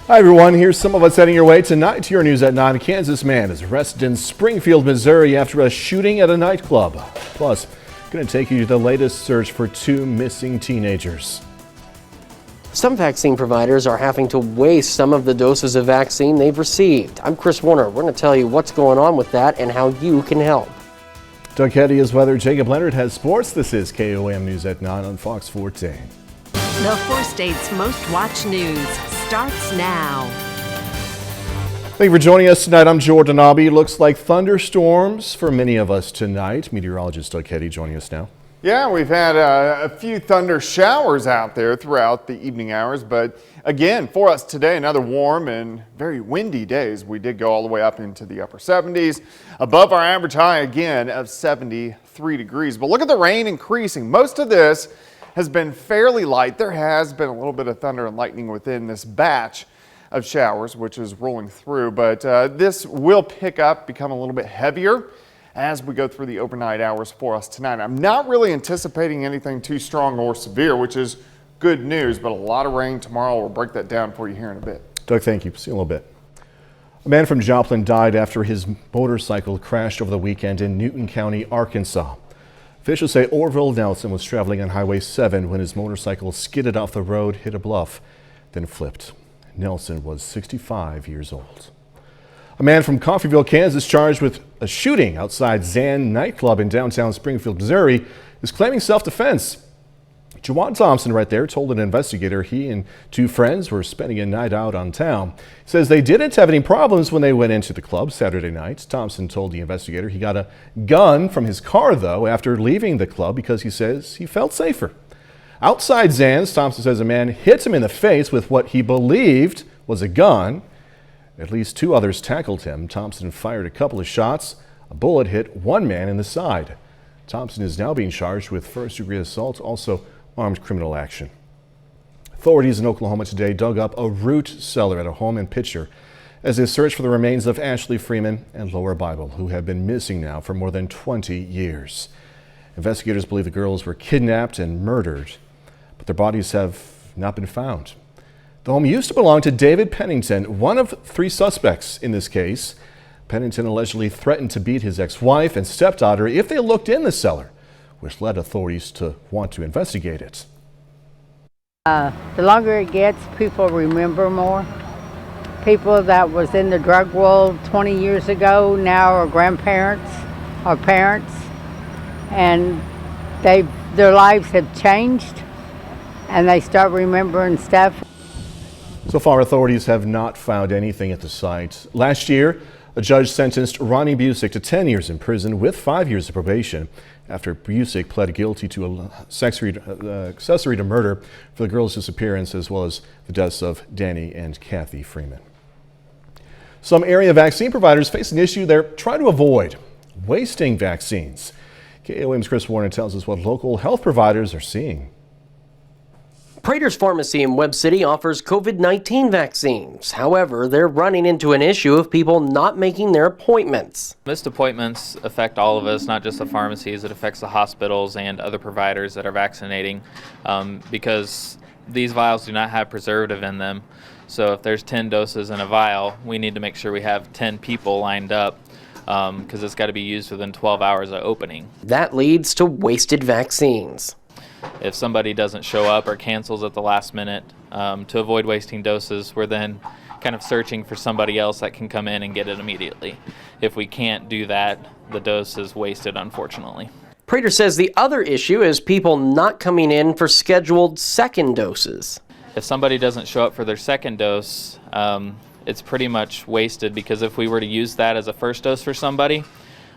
Hi everyone, here's some of what's heading your way tonight to your News at 9. A Kansas man is arrested in Springfield, Missouri after a shooting at a nightclub. Plus, going to take you to the latest search for two missing teenagers. Some vaccine providers are having to waste some of the doses of vaccine they've received. I'm Chris Warner. We're going to tell you what's going on with that and how you can help. Doug Hetty is weather. Jacob Leonard has sports. This is KOAM News at 9 on Fox 14. The four states' most watched news starts now. Thank you for joining us tonight. I'm Jordan Abbey. Looks like thunderstorms for many of us tonight. Meteorologist Doug Hetty joining us now. Yeah, we've had a few thunder showers out there throughout the evening hours, but again, for us today, another warm and very windy days. We did go all the way up into the upper 70s, above our average high again of 73 degrees. But look at the rain increasing. Most of this has been fairly light. There has been a little bit of thunder and lightning within this batch of showers, which is rolling through, but this will pick up, become a little bit heavier as we go through the overnight hours for us tonight. I'm not really anticipating anything too strong or severe, which is good news, but a lot of rain tomorrow. We'll break that down for you here in a bit. Doug, thank you. See you in a little bit. A man from Joplin died after his motorcycle crashed over the weekend in Newton County, Arkansas. Officials say Orville Nelson was traveling on Highway 7 when his motorcycle skidded off the road, hit a bluff, then flipped. Nelson was 65 years old. A man from Coffeyville, Kansas, charged with a shooting outside Zan nightclub in downtown Springfield, Missouri, is claiming self-defense. Jawan Thompson right there told an investigator he and two friends were spending a night out on town. He says they didn't have any problems when they went into the club Saturday night. Thompson told the investigator he got a gun from his car, though, after leaving the club because he says he felt safer. Outside Zan's, Thompson says a man hit him in the face with what he believed was a gun. At least two others tackled him. Thompson fired a couple of shots. A bullet hit one man in the side. Thompson is now being charged with first-degree assault, also armed criminal action. Authorities in Oklahoma today dug up a root cellar at a home in Pitcher as they search for the remains of Ashley Freeman and Laura Bible, who have been missing now for more than 20 years. Investigators believe the girls were kidnapped and murdered, but their bodies have not been found. The home used to belong to David Pennington, one of three suspects in this case. Pennington allegedly threatened to beat his ex-wife and stepdaughter if they looked in the cellar, which led authorities to want to investigate it. The longer it gets, people remember more. People that was in the drug world 20 years ago now are grandparents or parents, and their lives have changed, and they start remembering stuff. So far, authorities have not found anything at the site. Last year, a judge sentenced Ronnie Busick to 10 years in prison with 5 years of probation after Busick pled guilty to accessory to murder for the girl's disappearance, as well as the deaths of Danny and Kathy Freeman. Some area vaccine providers face an issue they're trying to avoid: wasting vaccines. KOAM's Chris Warner tells us what local health providers are seeing. Prater's Pharmacy in Webb City offers COVID-19 vaccines. However, they're running into an issue of people not making their appointments. Missed appointments affect all of us, not just the pharmacies. It affects the hospitals and other providers that are vaccinating because these vials do not have preservative in them. So if there's 10 doses in a vial, we need to make sure we have 10 people lined up because it's got to be used within 12 hours of opening. That leads to wasted vaccines. If somebody doesn't show up or cancels at the last minute, to avoid wasting doses, we're then kind of searching for somebody else that can come in and get it immediately. If we can't do that, the dose is wasted, unfortunately. Prater says the other issue is people not coming in for scheduled second doses. If somebody doesn't show up for their second dose, it's pretty much wasted, because if we were to use that as a first dose for somebody,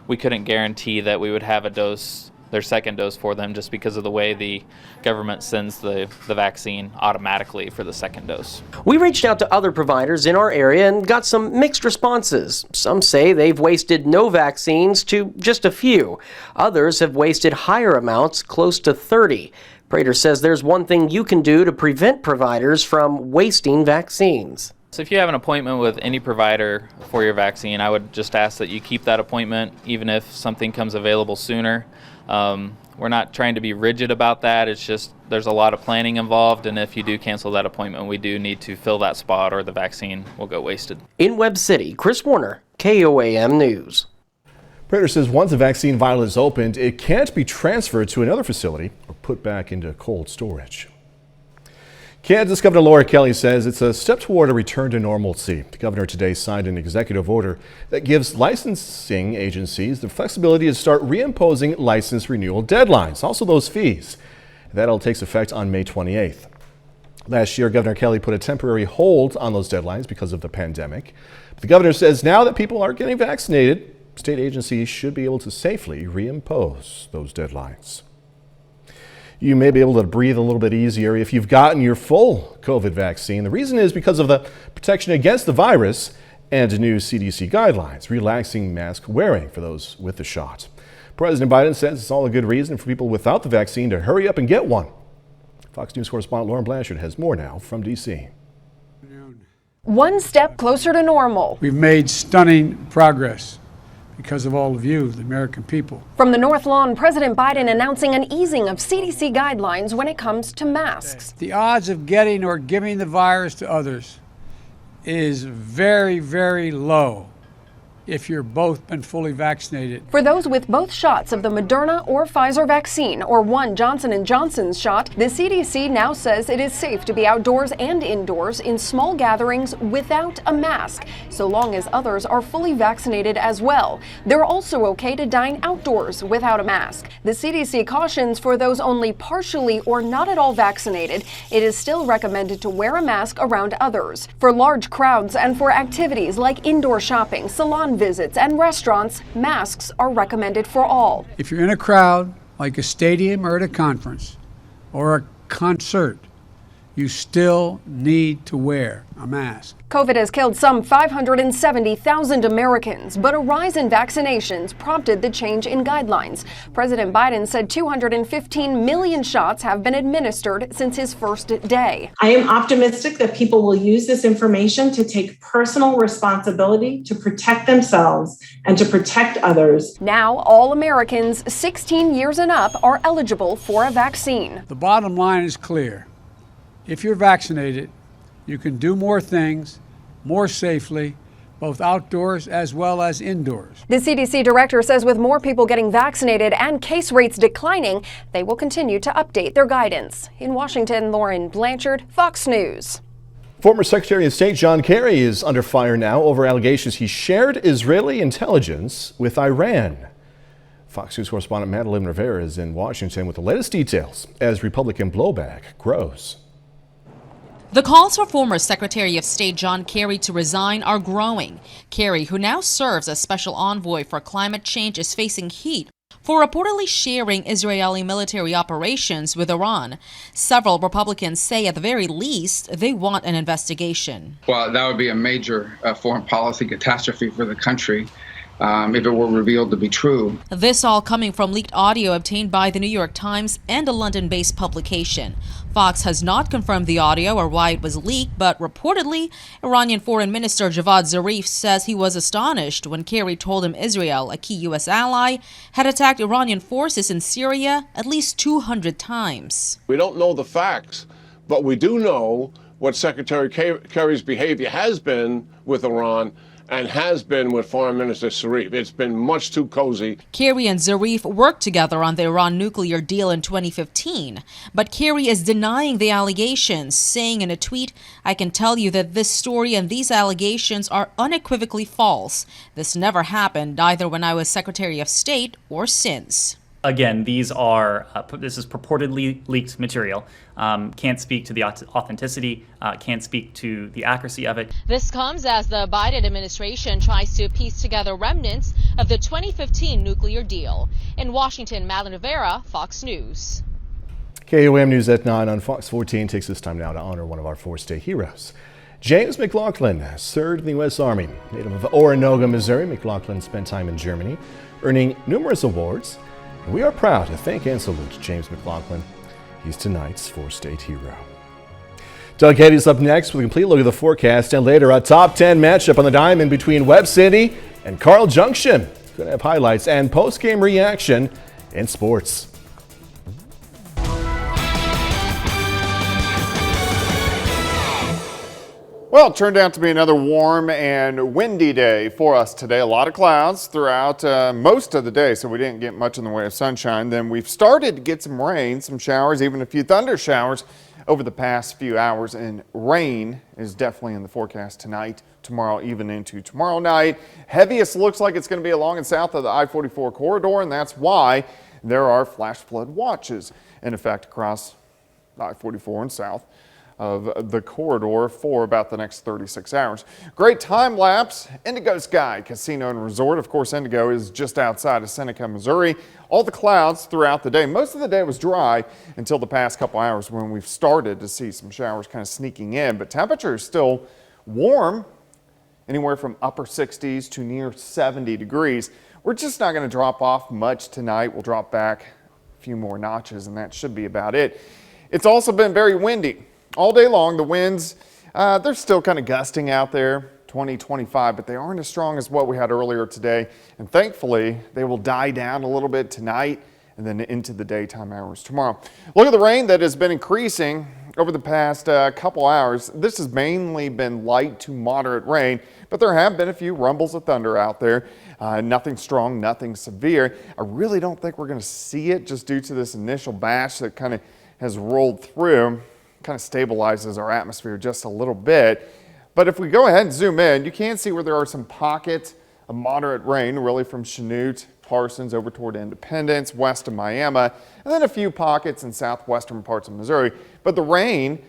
we couldn't guarantee that we would have a dose, their second dose, for them, just because of the way the government sends the vaccine automatically for the second dose. We reached out to other providers in our area and got some mixed responses. Some say they've wasted no vaccines to just a few. Others have wasted higher amounts, close to 30. Prater says there's one thing you can do to prevent providers from wasting vaccines. So if you have an appointment with any provider for your vaccine, I would just ask that you keep that appointment, even if something comes available sooner. We're not trying to be rigid about that. It's just there's a lot of planning involved, and if you do cancel that appointment, we do need to fill that spot or the vaccine will go wasted. In Webb City, Chris Warner, KOAM News. Prater says once a vaccine vial is opened, it can't be transferred to another facility or put back into cold storage. Kansas Governor Laura Kelly says it's a step toward a return to normalcy. The governor today signed an executive order that gives licensing agencies the flexibility to start reimposing license renewal deadlines, also those fees. That all takes effect on May 28th. Last year, Governor Kelly put a temporary hold on those deadlines because of the pandemic. But the governor says now that people are getting vaccinated, state agencies should be able to safely reimpose those deadlines. You may be able to breathe a little bit easier if you've gotten your full COVID vaccine. The reason is because of the protection against the virus and new CDC guidelines, relaxing mask wearing for those with the shot. President Biden says it's all a good reason for people without the vaccine to hurry up and get one. Fox News correspondent Lauren Blanchard has more now from D.C. One step closer to normal. We've made stunning progress because of all of you, the American people. From the North Lawn, President Biden announcing an easing of CDC guidelines when it comes to masks. The odds of getting or giving the virus to others is very, very low if you're both been fully vaccinated. For those with both shots of the Moderna or Pfizer vaccine or one Johnson & Johnson's shot, the CDC now says it is safe to be outdoors and indoors in small gatherings without a mask, so long as others are fully vaccinated as well. They're also okay to dine outdoors without a mask. The CDC cautions for those only partially or not at all vaccinated, it is still recommended to wear a mask around others. For large crowds and for activities like indoor shopping, salon visits, and restaurants, masks are recommended for all. If you're in a crowd, like a stadium or at a conference or a concert, you still need to wear a mask. COVID has killed some 570,000 Americans, but a rise in vaccinations prompted the change in guidelines. President Biden said 215 million shots have been administered since his first day. I am optimistic that people will use this information to take personal responsibility to protect themselves and to protect others. Now, all Americans 16 years and up are eligible for a vaccine. The bottom line is clear. If you're vaccinated, you can do more things more safely, both outdoors as well as indoors. The CDC director says with more people getting vaccinated and case rates declining, they will continue to update their guidance. In Washington, Lauren Blanchard, Fox News. Former Secretary of State John Kerry is under fire now over allegations he shared Israeli intelligence with Iran. Fox News correspondent Madeline Rivera is in Washington with the latest details as Republican blowback grows. The calls for former Secretary of State John Kerry to resign are growing. Kerry, who now serves as special envoy for climate change, is facing heat for reportedly sharing Israeli military operations with Iran. Several Republicans say at the very least they want an investigation. Well, that would be a major foreign policy catastrophe for the country. If it were revealed to be true. This all coming from leaked audio obtained by the New York Times and a London-based publication. Fox has not confirmed the audio or why it was leaked, but reportedly, Iranian Foreign Minister Javad Zarif says he was astonished when Kerry told him Israel, a key U.S. ally, had attacked Iranian forces in Syria at least 200 times. We don't know the facts, but we do know what Secretary Kerry's behavior has been with Iran and has been with Foreign Minister Zarif. It's been much too cozy. Kerry and Zarif worked together on the Iran nuclear deal in 2015, but Kerry is denying the allegations, saying in a tweet, "I can tell you that this story and these allegations are unequivocally false. This never happened either when I was Secretary of State or since." Again, these are this is purportedly leaked material. Can't speak to the authenticity, can't speak to the accuracy of it. This comes as the Biden administration tries to piece together remnants of the 2015 nuclear deal. In Washington, Madeline Rivera, Fox News. KOAM News at 9 on Fox 14 takes this time now to honor one of our four-state heroes. James McLaughlin served in the U.S. Army. Native of Oronogo, Missouri, McLaughlin spent time in Germany, earning numerous awards. We are proud to thank and salute James McLaughlin. He's tonight's four-state hero. Doug Hady's up next with a complete look at the forecast, and later a top 10 matchup on the diamond between Webb City and Carl Junction. Going to have highlights and post-game reaction in sports. Well, it turned out to be another warm and windy day for us today. A lot of clouds throughout most of the day, so we didn't get much in the way of sunshine. Then we've started to get some rain, some showers, even a few thunder showers over the past few hours. And rain is definitely in the forecast tonight, tomorrow, even into tomorrow night. Heaviest looks like it's going to be along and south of the I-44 corridor, and that's why there are flash flood watches in effect across I-44 and south of the corridor for about the next 36 hours. Great time lapse, Indigo Sky Casino and Resort. Of course, Indigo is just outside of Seneca, Missouri. All the clouds throughout the day. Most of the day was dry until the past couple hours when we've started to see some showers kind of sneaking in, but temperature is still warm, anywhere from upper 60s to near 70 degrees. We're just not going to drop off much tonight. We'll drop back a few more notches, and that should be about it. It's also been very windy all day long. The winds, they're still kind of gusting out there, 20, 25, but they aren't as strong as what we had earlier today. And thankfully, they will die down a little bit tonight and then into the daytime hours tomorrow. Look at the rain that has been increasing over the past couple hours. This has mainly been light to moderate rain, but there have been a few rumbles of thunder out there. Nothing strong, nothing severe. I really don't think we're going to see it just due to this initial batch that kind of has rolled through. Kind of stabilizes our atmosphere just a little bit. But if we go ahead and zoom in, you can see where there are some pockets of moderate rain, really from Chanute, Parsons over toward Independence, west of Miami, and then a few pockets in southwestern parts of Missouri. But the rain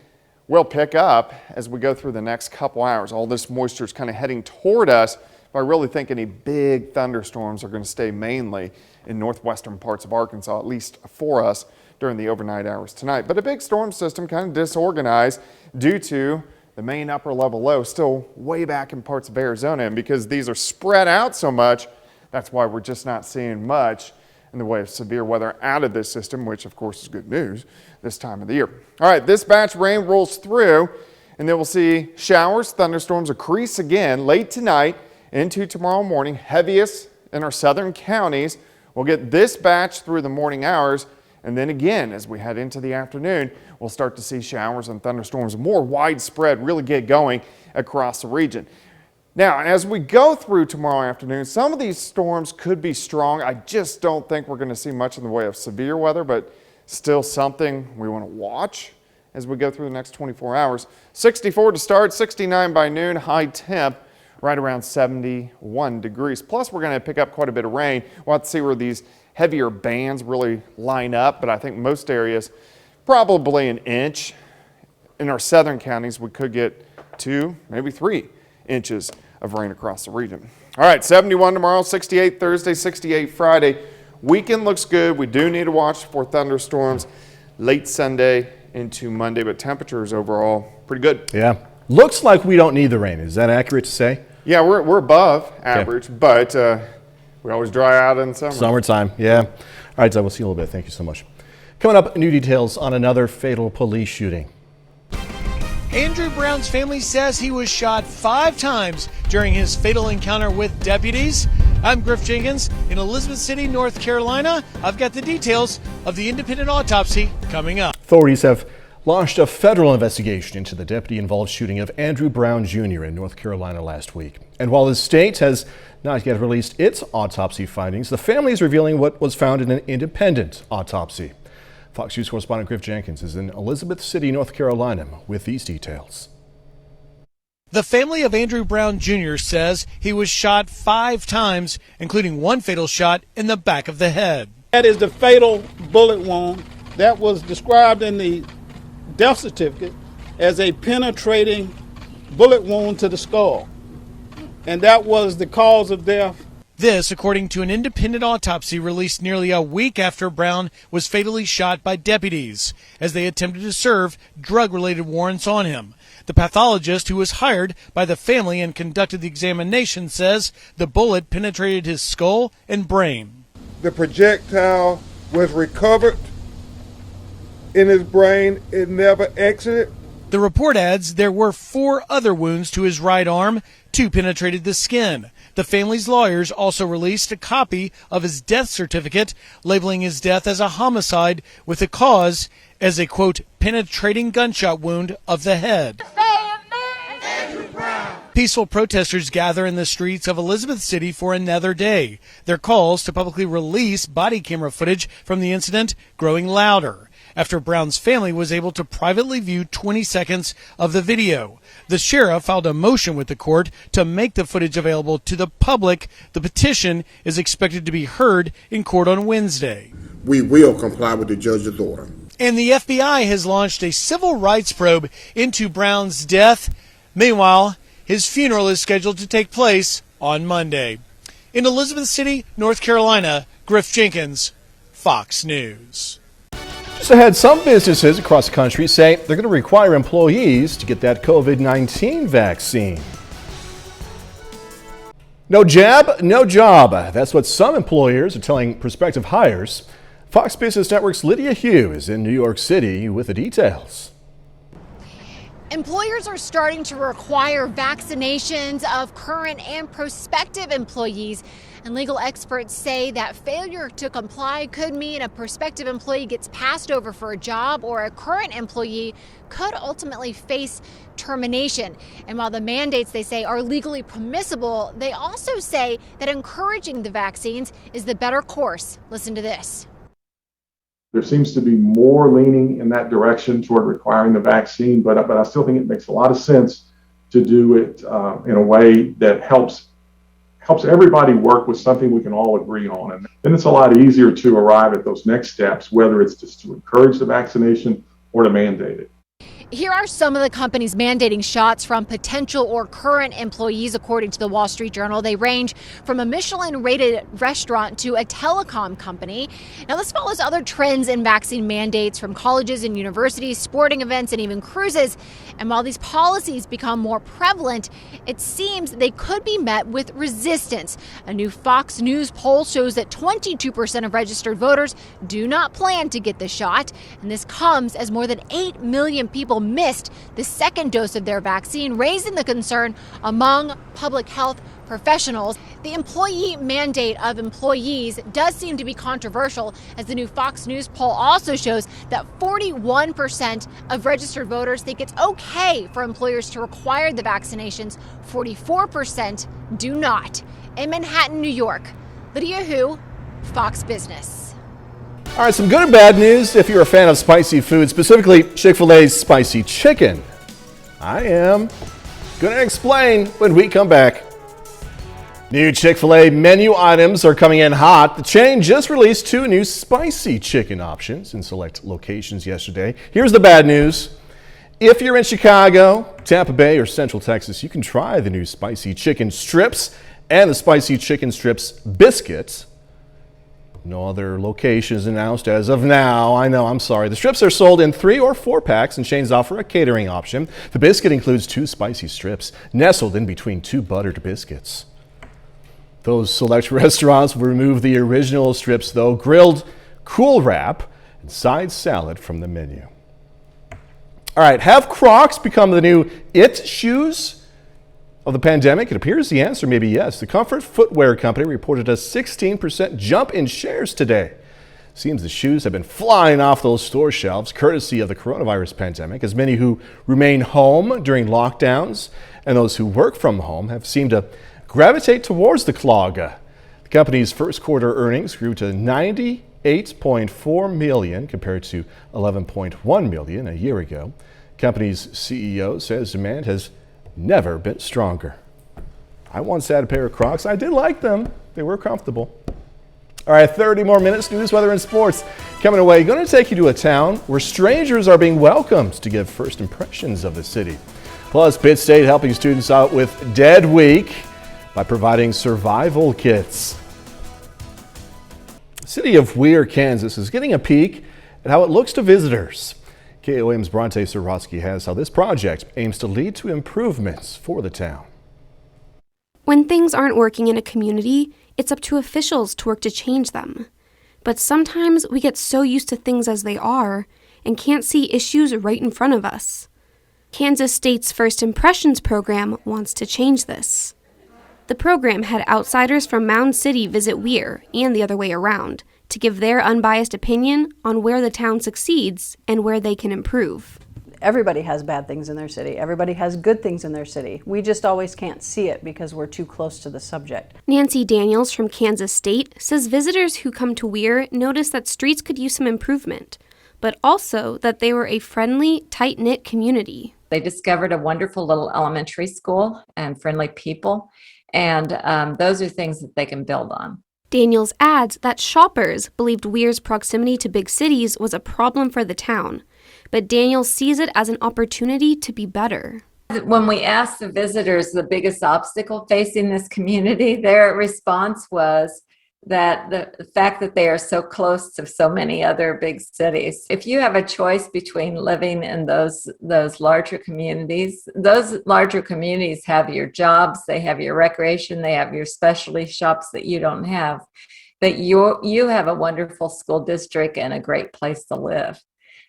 will pick up as we go through the next couple hours. All this moisture is kind of heading toward us, but I really think any big thunderstorms are going to stay mainly in northwestern parts of Arkansas, at least for us, during the overnight hours tonight. But a big storm system kind of disorganized due to the main upper level low still way back in parts of Arizona. And because these are spread out so much, that's why we're just not seeing much in the way of severe weather out of this system, which of course is good news this time of the year. All right, this batch of rain rolls through, and then we'll see showers, thunderstorms increase again late tonight into tomorrow morning. Heaviest in our southern counties. We'll get this batch through the morning hours. And then again, as we head into the afternoon, we'll start to see showers and thunderstorms more widespread really get going across the region. Now, as we go through tomorrow afternoon, some of these storms could be strong. I just don't think we're going to see much in the way of severe weather, but still something we want to watch as we go through the next 24 hours. 64 to start, 69 by noon, high temp right around 71 degrees. Plus, we're going to pick up quite a bit of rain. We'll have to see where these heavier bands really line up, but I think most areas probably an inch. In our southern counties, we could get 2, maybe 3 inches of rain across the region. All right, 71 tomorrow, 68 Thursday, 68 Friday. Weekend looks good. We do need to watch for thunderstorms late Sunday into Monday, but temperatures overall pretty good. Yeah, looks like we don't need the rain. Is that accurate to say? Yeah, we're above average, but we always dry out in summer. Summertime, yeah. All right, so we'll see you in a little bit. Thank you so much. Coming up, new details on another fatal police shooting. Andrew Brown's family says he was shot 5 times during his fatal encounter with deputies. I'm Griff Jenkins in Elizabeth City, North Carolina. I've got the details of the independent autopsy coming up. Authorities have launched a federal investigation into the deputy-involved shooting of Andrew Brown Jr. in North Carolina last week. And while the state has not yet released its autopsy findings, the family is revealing what was found in an independent autopsy. Fox News correspondent Griff Jenkins is in Elizabeth City, North Carolina with these details. The family of Andrew Brown Jr. says he was shot 5 times, including one fatal shot in the back of the head. That is the fatal bullet wound that was described in the death certificate as a penetrating bullet wound to the skull. And that was the cause of death. This, according to an independent autopsy released nearly a week after Brown was fatally shot by deputies as they attempted to serve drug-related warrants on him. The pathologist who was hired by the family and conducted the examination says the bullet penetrated his skull and brain. The projectile was recovered in his brain. It never exited. The report adds there were 4 other wounds to his right arm. 2 penetrated the skin. The family's lawyers also released a copy of his death certificate, labeling his death as a homicide with the cause as a, quote, penetrating gunshot wound of the head. Peaceful protesters gather in the streets of Elizabeth City for another day, their calls to publicly release body camera footage from the incident growing louder after Brown's family was able to privately view 20 seconds of the video. The sheriff filed a motion with the court to make the footage available to the public. The petition is expected to be heard in court on Wednesday. We will comply with the judge's order. And the FBI has launched a civil rights probe into Brown's death. Meanwhile, his funeral is scheduled to take place on Monday. In Elizabeth City, North Carolina, Griff Jenkins, Fox News. Just ahead, some businesses across the country say they're going to require employees to get that COVID-19 vaccine. No jab, no job. That's what some employers are telling prospective hires. Fox Business Network's Lydia Hugh is in New York City with the details. Employers are starting to require vaccinations of current and prospective employees. And legal experts say that failure to comply could mean a prospective employee gets passed over for a job, or a current employee could ultimately face termination. And while the mandates, they say, are legally permissible, they also say that encouraging the vaccines is the better course. Listen to this. There seems to be more leaning in that direction toward requiring the vaccine, but I still think it makes a lot of sense to do it in a way that helps everybody work with something we can all agree on. And then it's a lot easier to arrive at those next steps, whether it's just to encourage the vaccination or to mandate it. Here are some of the companies mandating shots from potential or current employees, according to the Wall Street Journal. They range from a Michelin-rated restaurant to a telecom company. Now, this follows other trends in vaccine mandates from colleges and universities, sporting events, and even cruises. And while these policies become more prevalent, it seems they could be met with resistance. A new Fox News poll shows that 22% of registered voters do not plan to get the shot. And this comes as more than 8 million people missed the second dose of their vaccine, raising the concern among public health professionals. The employee mandate of employees does seem to be controversial, as the new Fox News poll also shows that 41% of registered voters think it's okay for employers to require the vaccinations. 44% do not. In Manhattan, New York, Lydia Hu, Fox Business. All right, some good and bad news if you're a fan of spicy food, specifically Chick-fil-A's spicy chicken. I am going to explain when we come back. New Chick-fil-A menu items are coming in hot. The chain just released 2 new spicy chicken options in select locations yesterday. Here's the bad news. If you're in Chicago, Tampa Bay, or Central Texas, you can try the new spicy chicken strips and the spicy chicken strips biscuits. No other locations announced as of now. I know, I'm sorry. The strips are sold in 3 or 4 packs, and chains offer a catering option. The biscuit includes 2 spicy strips nestled in between 2 buttered biscuits. Those select restaurants will remove the original strips, though, grilled Cool Wrap and side salad from the menu. All right, have Crocs become the new it shoes of the pandemic? It appears the answer may be yes. The comfort footwear company reported a 16% jump in shares today. Seems the shoes have been flying off those store shelves courtesy of the coronavirus pandemic, as many who remain home during lockdowns and those who work from home have seemed to gravitate towards the clog. The company's first quarter earnings grew to $98.4 million compared to $11.1 million a year ago. The company's CEO says demand has never been stronger. I once had a pair of Crocs. I did like them. They were comfortable. All right, 30 more minutes, news, weather, and sports. Coming away, going to take you to a town where strangers are being welcomed to give first impressions of the city. Plus, Pitt State helping students out with Dead Week by providing survival kits. The city of Weir, Kansas is getting a peek at how it looks to visitors. KOAM's Bronte Sorotsky has how this project aims to lead to improvements for the town. When things aren't working in a community, it's up to officials to work to change them. But sometimes we get so used to things as they are and can't see issues right in front of us. Kansas State's First Impressions program wants to change this. The program had outsiders from Mound City visit Weir and the other way around to give their unbiased opinion on where the town succeeds and where they can improve. everybody has bad things in their city. Everybody has good things in their city. We just always can't see it because we're too close to the subject. Nancy Daniels from Kansas State says visitors who come to Weir notice that streets could use some improvement, but also that they were a friendly, tight-knit community. They discovered a wonderful little elementary school and friendly people, and those are things that they can build on. Daniels adds that shoppers believed Weir's proximity to big cities was a problem for the town, but Daniels sees it as an opportunity to be better. When we asked the visitors the biggest obstacle facing this community, their response was that the fact that they are so close to so many other big cities. If you have a choice between living in those larger communities have your jobs, they have your recreation, they have your specialty shops that you don't have. But you have a wonderful school district and a great place to live.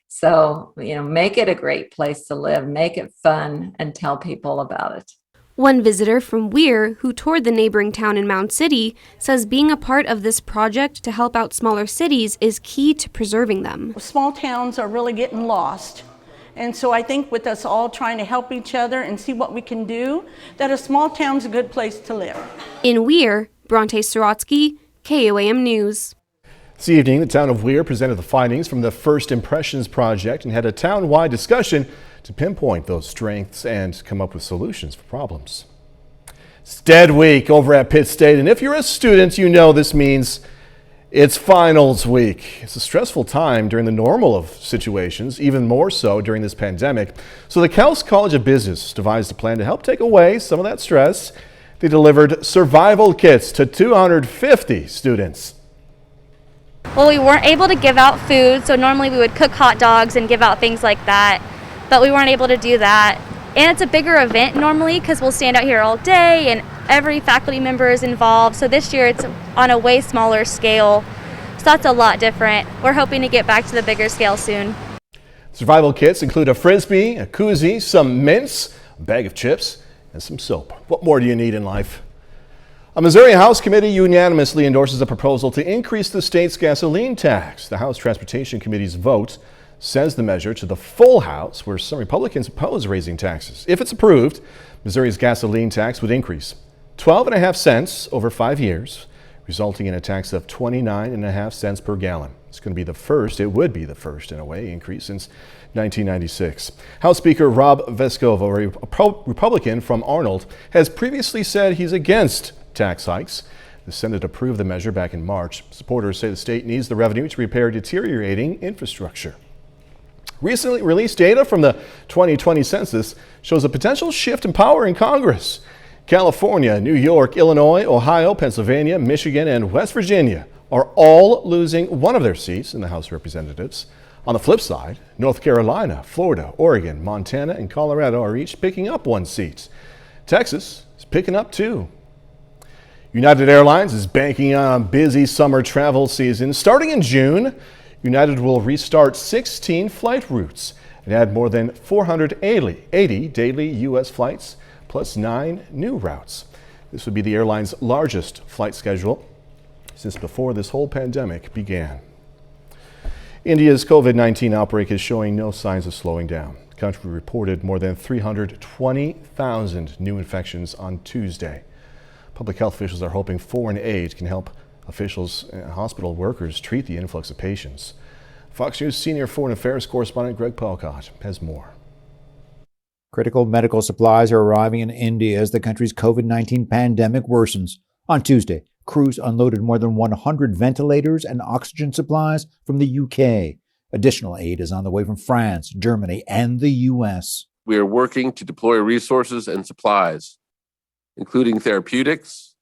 So, make it a great place to live, make it fun, and tell people about it. One visitor from Weir, who toured the neighboring town in Mound City, says being a part of this project to help out smaller cities is key to preserving them. Small towns are really getting lost. And so I think with us all trying to help each other and see what we can do, that a small town's a good place to live. In Weir, Bronte Sorotsky, KOAM News. This evening, the town of Weir presented the findings from the First Impressions Project and had a town-wide discussion to pinpoint those strengths and come up with solutions for problems. It's Dead Week over at Pitt State, and if you're a student, you know this means it's finals week. It's a stressful time during the normal of situations, even more so during this pandemic. So the Kels College of Business devised a plan to help take away some of that stress. They delivered survival kits to 250 students. Well, we weren't able to give out food, so normally we would cook hot dogs and give out things like that, but we weren't able to do that. And it's a bigger event normally because we'll stand out here all day and every faculty member is involved. So this year it's on a way smaller scale, so that's a lot different. We're hoping to get back to the bigger scale soon. Survival kits include a Frisbee, a koozie, some mints, a bag of chips, and some soap. What more do you need in life? A Missouri House committee unanimously endorses a proposal to increase the state's gasoline tax. The House Transportation Committee's vote sends the measure to the full House, where some Republicans oppose raising taxes. If it's approved, Missouri's gasoline tax would increase 12.5 cents over 5 years, resulting in a tax of 29.5 cents per gallon. It would be the first in a way, increase since 1996. House Speaker Rob Vescovo, a Republican from Arnold, has previously said he's against tax hikes. The Senate approved the measure back in March. Supporters say the state needs the revenue to repair deteriorating infrastructure. Recently released data from the 2020 census shows a potential shift in power in Congress. California, New York, Illinois, Ohio, Pennsylvania, Michigan, and West Virginia are all losing one of their seats in the House of Representatives. On the flip side, North Carolina, Florida, Oregon, Montana, and Colorado are each picking up one seat. Texas is picking up two. United Airlines is banking on a busy summer travel season. Starting in June, United will restart 16 flight routes and add more than 480 daily U.S. flights, plus 9 new routes. This would be the airline's largest flight schedule since before this whole pandemic began. India's COVID-19 outbreak is showing no signs of slowing down. The country reported more than 320,000 new infections on Tuesday. Public health officials are hoping foreign aid can help officials and hospital workers treat the influx of patients. Fox News senior foreign affairs correspondent Greg Palcott has more. Critical medical supplies are arriving in India as the country's COVID-19 pandemic worsens. On Tuesday, crews unloaded more than 100 ventilators and oxygen supplies from the UK. Additional aid is on the way from France, Germany, and the U.S. We are working to deploy resources and supplies, including therapeutics,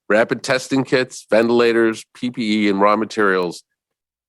rapid testing kits, ventilators, PPE, and raw materials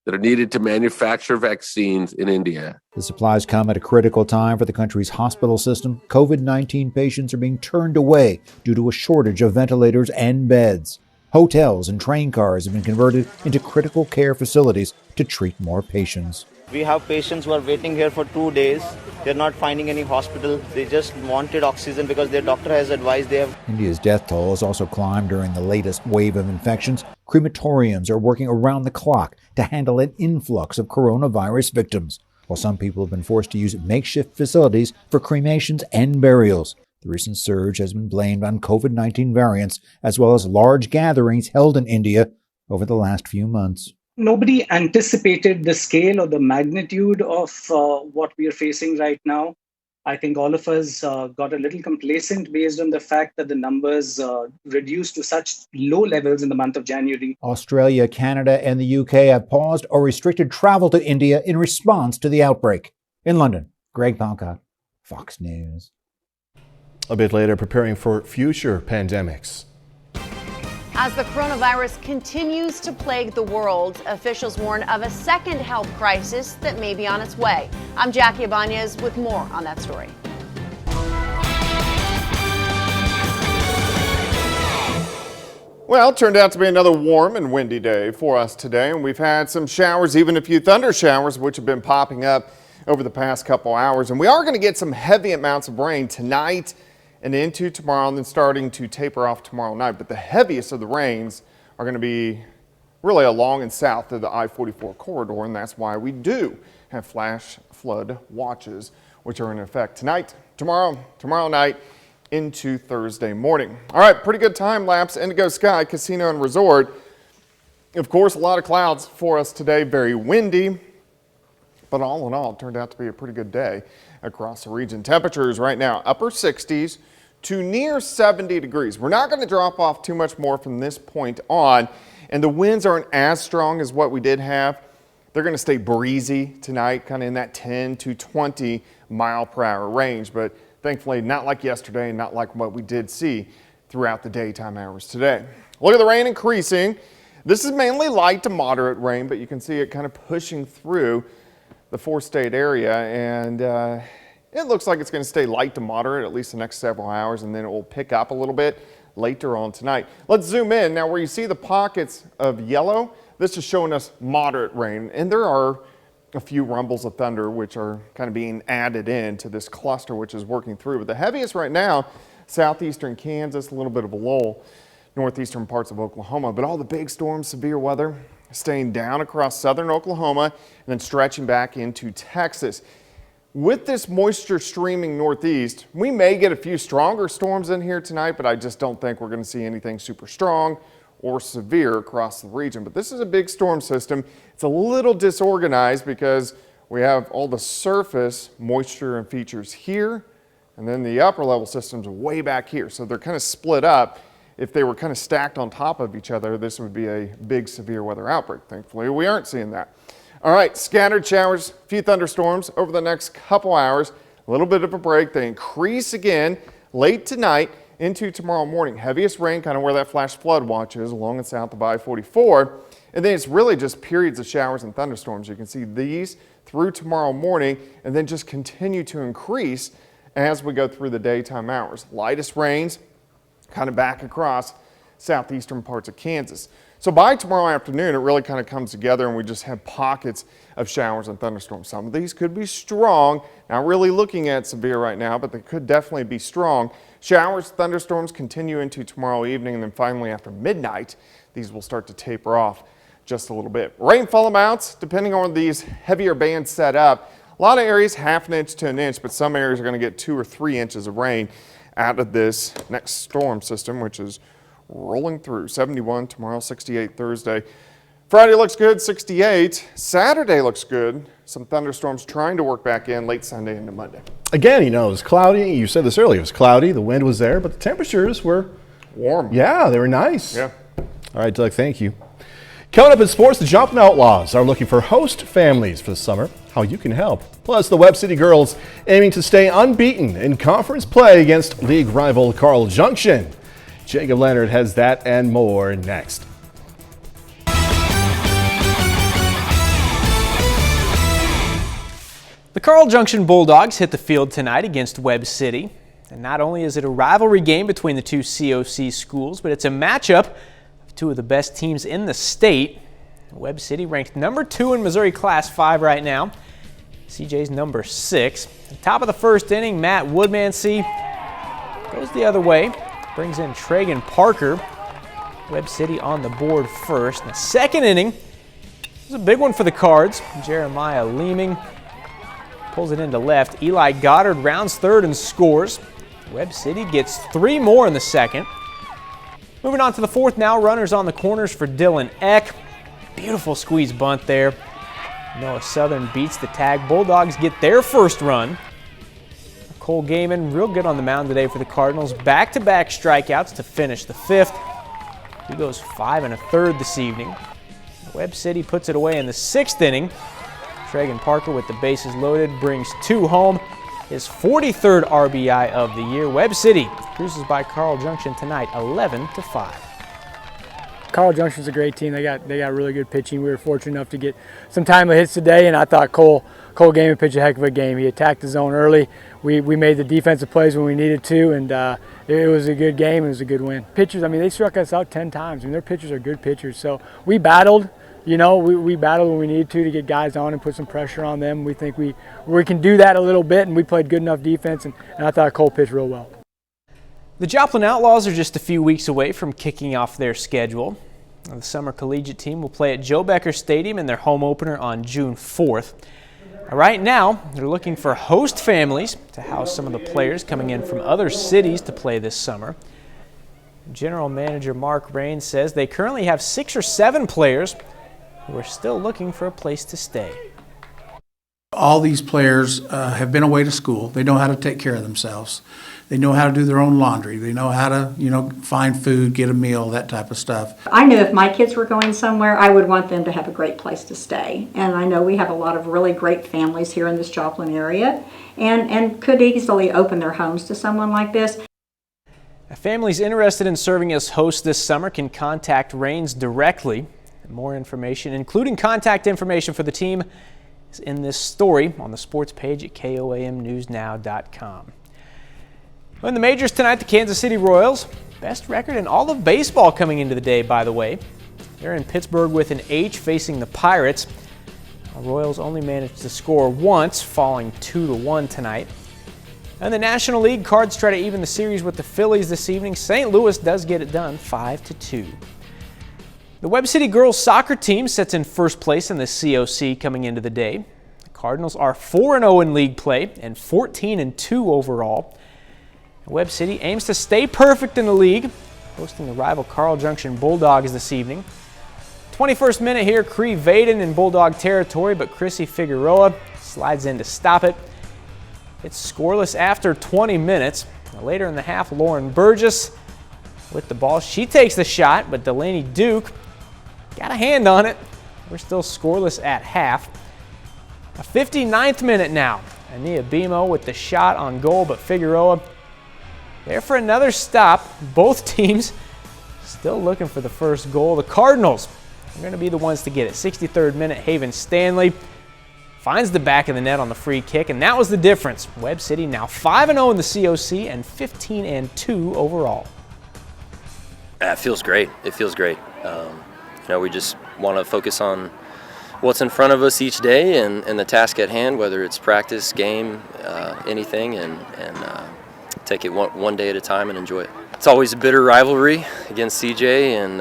that are needed to manufacture vaccines in India. The supplies come at a critical time for the country's hospital system. COVID-19 patients are being turned away due to a shortage of ventilators and beds. Hotels and train cars have been converted into critical care facilities to treat more patients. We have patients who are waiting here for 2 days. They're not finding any hospital. They just wanted oxygen because their doctor has advised they have. India's death toll has also climbed during the latest wave of infections. Crematoriums are working around the clock to handle an influx of coronavirus victims. while some people have been forced to use makeshift facilities for cremations and burials. The recent surge has been blamed on COVID-19 variants, as well as large gatherings held in India over the last few months. Nobody anticipated the scale or the magnitude of what we are facing right now. I think all of us got a little complacent based on the fact that the numbers reduced to such low levels in the month of January. Australia, Canada, and the UK have paused or restricted travel to India in response to the outbreak. In London, Greg Palcott, Fox News. A bit later, preparing for future pandemics. As the coronavirus continues to plague the world, officials warn of a second health crisis that may be on its way. I'm Jackie Ibanez with more on that story. Well, it turned out to be another warm and windy day for us today, and we've had some showers, even a few thunder showers, which have been popping up over the past couple hours. And we are going to get some heavy amounts of rain tonight and into tomorrow, and then starting to taper off tomorrow night. But the heaviest of the rains are going to be really along and south of the I-44 corridor, and that's why we do have flash flood watches, which are in effect tonight, tomorrow night, into Thursday morning. All right, pretty good time lapse. Indigo Sky Casino and Resort. Of course, a lot of clouds for us today, very windy, but all in all, it turned out to be a pretty good day across the region. Temperatures right now, upper 60s to near 70 degrees. We're not going to drop off too much more from this point on, and the winds aren't as strong as what we did have. They're going to stay breezy tonight, kind of in that 10 to 20 mile per hour range, but thankfully not like yesterday and not like what we did see throughout the daytime hours today. Look at the rain increasing. This is mainly light to moderate rain, but you can see it kind of pushing through the four-state area, and it looks like it's going to stay light to moderate at least the next several hours, and then it will pick up a little bit later on tonight. Let's zoom in. Now, where you see the pockets of yellow, this is showing us moderate rain, and there are a few rumbles of thunder which are kind of being added into this cluster which is working through. But the heaviest right now, southeastern Kansas, a little bit of a lull, northeastern parts of Oklahoma, but all the big storms, severe weather, staying down across southern Oklahoma and then stretching back into Texas. With this moisture streaming northeast, we may get a few stronger storms in here tonight, but I just don't think we're going to see anything super strong or severe across the region. But this is a big storm system. It's a little disorganized because we have all the surface moisture and features here, and then the upper level systems are way back here. So they're kind of split up. If they were kind of stacked on top of each other, this would be a big severe weather outbreak. Thankfully, we aren't seeing that. All right, scattered showers, a few thunderstorms over the next couple hours. A little bit of a break. They increase again late tonight into tomorrow morning. Heaviest rain kind of where that flash flood watch is, along and south of I-44. And then it's really just periods of showers and thunderstorms. You can see these through tomorrow morning and then just continue to increase as we go through the daytime hours. Lightest rains kind of back across southeastern parts of Kansas. So by tomorrow afternoon, it really kind of comes together and we just have pockets of showers and thunderstorms. Some of these could be strong. Not really looking at severe right now, but they could definitely be strong. Showers, thunderstorms continue into tomorrow evening, and then finally after midnight, these will start to taper off just a little bit. Rainfall amounts, depending on these heavier bands set up, a lot of areas half an inch to an inch, but some areas are going to get 2 or 3 inches of rain out of this next storm system, which is rolling through. 71 tomorrow, 68 Thursday. Friday looks good, 68. Saturday looks good. Some thunderstorms trying to work back in late Sunday into Monday. Again, you know, it was cloudy. You said this earlier. It was cloudy. The wind was there, but the temperatures were warm. Yeah, they were nice. Yeah. All right, Doug, thank you. Coming up in sports, the Joplin Outlaws are looking for host families for the summer. How you can help. Plus, the Webb City girls aiming to stay unbeaten in conference play against league rival Carl Junction. Jacob Leonard has that and more next. The Carl Junction Bulldogs hit the field tonight against Webb City. And not only is it a rivalry game between the two COC schools, but it's a matchup of two of the best teams in the state. Webb City ranked number 2 in Missouri Class 5 right now. CJ's number 6. At the top of the first inning, Matt Woodmansee goes the other way. Brings in Tragan Parker. Webb City on the board first. In the second inning, this is a big one for the Cards. Jeremiah Leeming pulls it into left. Eli Goddard rounds third and scores. Webb City gets 3 more in the second. Moving on to the fourth now, runners on the corners for Dylan Eck. Beautiful squeeze bunt there. Noah Southern beats the tag. Bulldogs get their first run. Cole Gaiman, real good on the mound today for the Cardinals. Back-to-back strikeouts to finish the fifth. He goes 5 1/3 this evening. Webb City puts it away in the 6th inning. Tregan Parker with the bases loaded brings 2 home. His 43rd RBI of the year. Webb City cruises by Carl Junction tonight, 11-5. Carl Junction's a great team. They got really good pitching. We were fortunate enough to get some timely hits today, and I thought Cole Gaiman pitched a heck of a game. He attacked the zone early. We made the defensive plays when we needed to, and it was a good game. It was a good win. Pitchers, I mean, they struck us out 10 times. I mean, their pitchers are good pitchers. So we battled. You know, we battled when we needed to get guys on and put some pressure on them. We think we can do that a little bit, and we played good enough defense, and I thought Cole pitched real well. The Joplin Outlaws are just a few weeks away from kicking off their schedule. The summer collegiate team will play at Joe Becker Stadium in their home opener on June 4th. Right now, they're looking for host families to house some of the players coming in from other cities to play this summer. General Manager Mark Rain says they currently have 6 or 7 players who are still looking for a place to stay. All these players have been away to school. They know how to take care of themselves. They know how to do their own laundry. They know how to, find food, get a meal, that type of stuff. I knew if my kids were going somewhere, I would want them to have a great place to stay. And I know we have a lot of really great families here in this Joplin area and could easily open their homes to someone like this. Families interested in serving as hosts this summer can contact Rains directly. More information, including contact information for the team, is in this story on the sports page at KOAMNewsNow.com. In the majors tonight, the Kansas City Royals, best record in all of baseball coming into the day, by the way. They're in Pittsburgh with an H facing the Pirates. The Royals only managed to score once, falling 2-1 tonight. In the National League, Cards try to even the series with the Phillies this evening. St. Louis does get it done, 5-2. The Webb City girls soccer team sits in first place in the COC coming into the day. The Cardinals are 4-0 in league play and 14-2 overall. Webb City aims to stay perfect in the league, hosting the rival Carl Junction Bulldogs this evening. 21st minute here, Cree Vaden in Bulldog territory, but Chrissy Figueroa slides in to stop it. It's scoreless after 20 minutes. Later in the half, Lauren Burgess with the ball. She takes the shot, but Delaney Duke got a hand on it. We're still scoreless at half. A 59th minute now. Ania Bimo with the shot on goal, but Figueroa there for another stop. Both teams still looking for the first goal. The Cardinals are going to be the ones to get it. 63rd minute, Haven Stanley finds the back of the net on the free kick, and that was the difference. Webb City now 5-0 in the COC and 15-2 overall. It feels great. It feels great. We just want to focus on what's in front of us each day and the task at hand, whether it's practice, game, anything, and take it one day at a time and enjoy it. It's always a bitter rivalry against CJ, and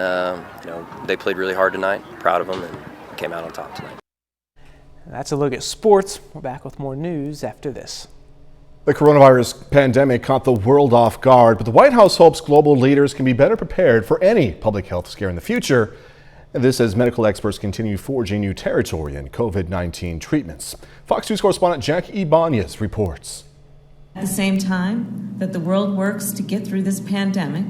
they played really hard tonight. Proud of them and came out on top tonight. That's a look at sports. We're back with more news after this. The coronavirus pandemic caught the world off guard, but the White House hopes global leaders can be better prepared for any public health scare in the future. And this as medical experts continue forging new territory in COVID-19 treatments. Fox News correspondent Jackie Ibanez reports. At the same time that the world works to get through this pandemic,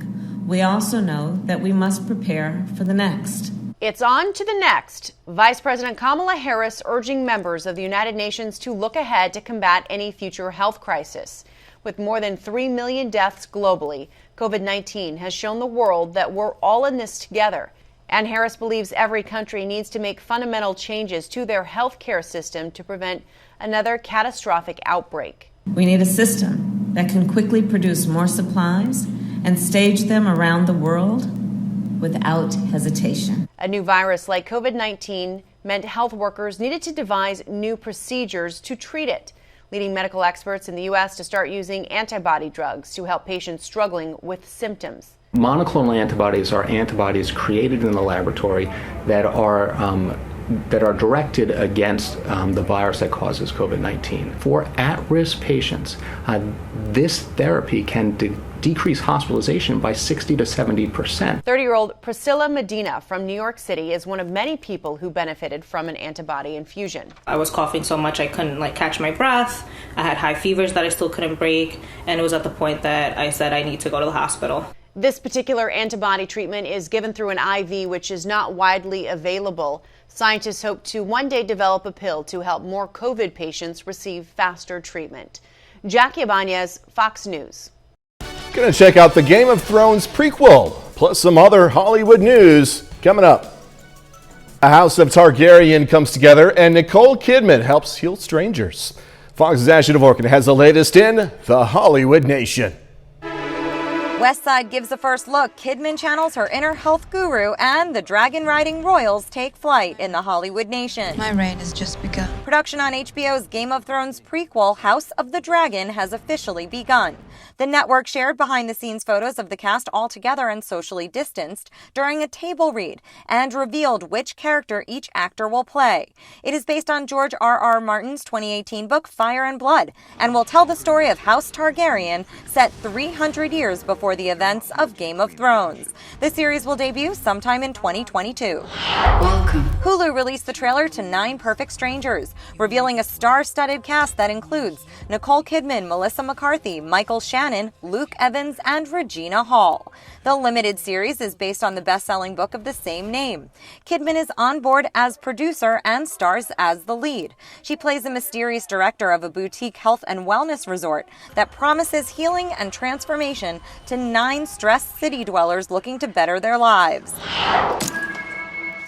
we also know that we must prepare for the next. It's on to the next. Vice President Kamala Harris urging members of the United Nations to look ahead to combat any future health crisis. With more than 3 million deaths globally, COVID-19 has shown the world that we're all in this together. And Harris believes every country needs to make fundamental changes to their health care system to prevent another catastrophic outbreak. We need a system that can quickly produce more supplies and stage them around the world without hesitation. A new virus like COVID-19 meant health workers needed to devise new procedures to treat it, leading medical experts in the U.S. to start using antibody drugs to help patients struggling with symptoms. Monoclonal antibodies are antibodies created in the laboratory that are that are directed against the virus that causes COVID-19. For at-risk patients, this therapy can decrease hospitalization by 60 to 70%. 30-year-old Priscilla Medina from New York City is one of many people who benefited from an antibody infusion. I was coughing so much I couldn't catch my breath. I had high fevers that I still couldn't break, and it was at the point that I said I need to go to the hospital. This particular antibody treatment is given through an IV, which is not widely available. Scientists hope to one day develop a pill to help more COVID patients receive faster treatment. Jackie Ibanez, Fox News. Gonna check out the Game of Thrones prequel, plus some other Hollywood news coming up. A House of Targaryen comes together and Nicole Kidman helps heal strangers. Fox's Ashley Dvorkin has the latest in the Hollywood Nation. West Side gives a first look. Kidman channels her inner health guru, and the dragon-riding royals take flight in the Hollywood Nation. My reign has just begun. Production on HBO's Game of Thrones prequel, House of the Dragon, has officially begun. The network shared behind-the-scenes photos of the cast all together and socially distanced during a table read and revealed which character each actor will play. It is based on George R.R. Martin's 2018 book Fire and Blood and will tell the story of House Targaryen set 300 years before the events of Game of Thrones. The series will debut sometime in 2022. Welcome. Hulu released the trailer to 9 Perfect Strangers, revealing a star-studded cast that includes Nicole Kidman, Melissa McCarthy, Michael Shannon, Luke Evans, and Regina Hall. The limited series is based on the best-selling book of the same name. Kidman is on board as producer and stars as the lead. She plays a mysterious director of a boutique health and wellness resort that promises healing and transformation to 9 stressed city dwellers looking to better their lives.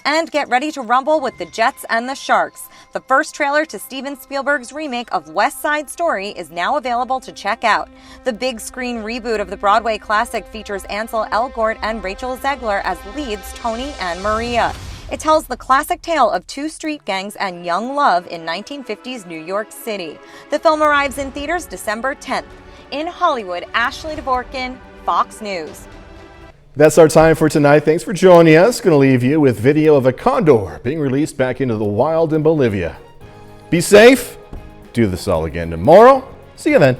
And get ready to rumble with the Jets and the Sharks. The first trailer to Steven Spielberg's remake of West Side Story is now available to check out. The big screen reboot of the Broadway classic features Ansel Elgort and Rachel Zegler as leads Tony and Maria. It tells the classic tale of 2 street gangs and young love in 1950s New York City. The film arrives in theaters December 10th. In Hollywood, Ashley Dvorkin, Fox News. That's our time for tonight. Thanks for joining us. Going to leave you with video of a condor being released back into the wild in Bolivia. Be safe. Do this all again tomorrow. See you then.